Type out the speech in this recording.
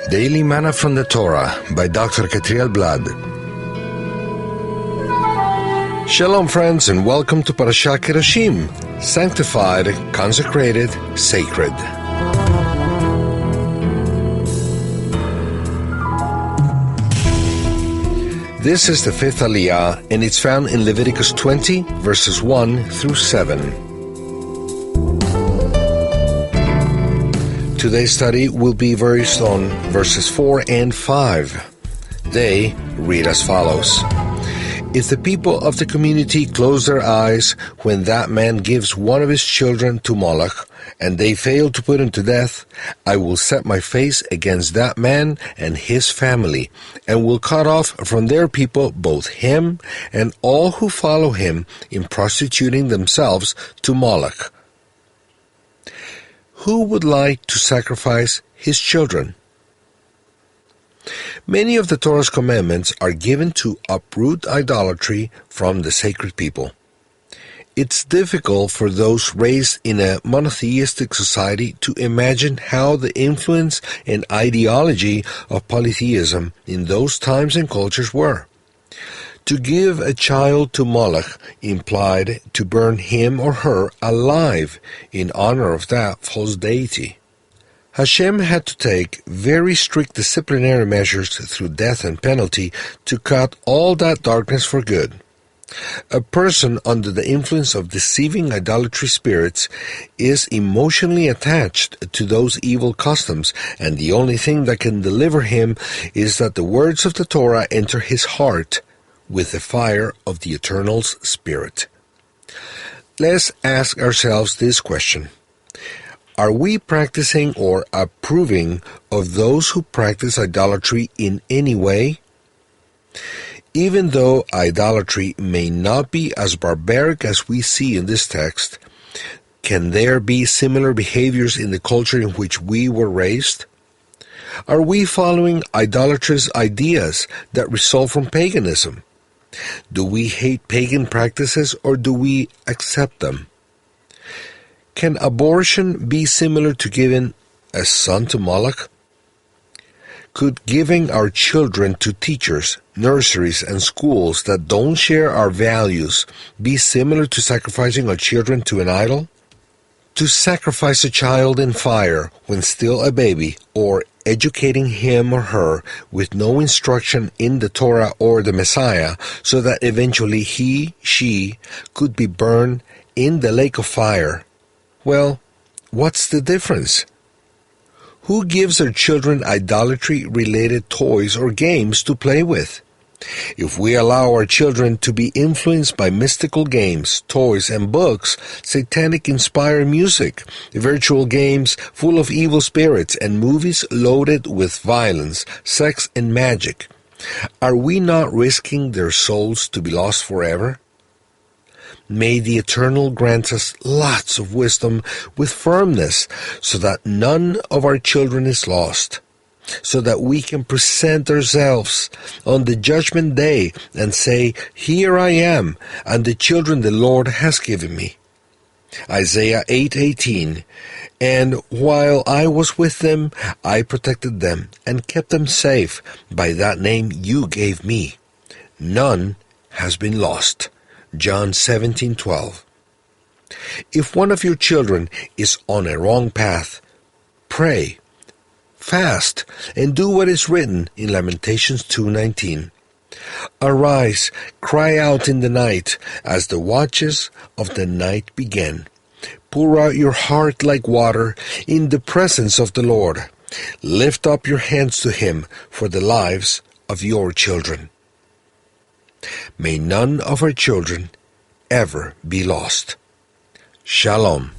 Daily Manna from the Torah by Dr. Ketriel Blad. Shalom friends, and welcome to Dr Kedoshim, sanctified, consecrated, sacred. This is the fifth Aliyah, and it's found in Leviticus 20, verses 1 through 7. Today's study will be based on verses 4 and 5. They read as follows. If the people of the community close their eyes when that man gives one of his children to Moloch, and they fail to put him to death, I will set my face against that man and his family, and will cut off from their people both him and all who follow him in prostituting themselves to Moloch. Who would like to sacrifice his children? Many of the Torah's commandments are given to uproot idolatry from the sacred people. It's difficult for those raised in a monotheistic society to imagine how the influence and ideology of polytheism in those times and cultures were. To give a child to Moloch implied to burn him or her alive in honor of that false deity. Hashem had to take very strict disciplinary measures through death and penalty to cut all that darkness for good. A person under the influence of deceiving idolatry spirits is emotionally attached to those evil customs, and the only thing that can deliver him is that the words of the Torah enter his heart with the fire of the Eternal's Spirit. Let's ask ourselves this question. Are we practicing or approving of those who practice idolatry in any way? Even though idolatry may not be as barbaric as we see in this text, can there be similar behaviors in the culture in which we were raised? Are we following idolatrous ideas that result from paganism? Do we hate pagan practices or do we accept them? Can abortion be similar to giving a son to Moloch? Could giving our children to teachers, nurseries, and schools that don't share our values be similar to sacrificing our children to an idol? To sacrifice a child in fire when still a baby, or educating him or her with no instruction in the Torah or the Messiah, so that eventually she could be burned in the lake of fire. Well, what's the difference? Who gives their children idolatry-related toys or games to play with? If we allow our children to be influenced by mystical games, toys, and books, satanic-inspired music, virtual games full of evil spirits, and movies loaded with violence, sex, and magic, are we not risking their souls to be lost forever? May the Eternal grant us lots of wisdom with firmness, so that none of our children is lost, so that we can present ourselves on the judgment day and say, "Here I am, and the children the Lord has given me." Isaiah 8:18, "And while I was with them, I protected them and kept them safe by that name you gave me. None has been lost." John 17:12. If one of your children is on a wrong path, pray, fast, and do what is written in Lamentations 2:19. Arise, cry out in the night, as the watches of the night begin. Pour out your heart like water in the presence of the Lord. Lift up your hands to Him for the lives of your children. May none of our children ever be lost. Shalom.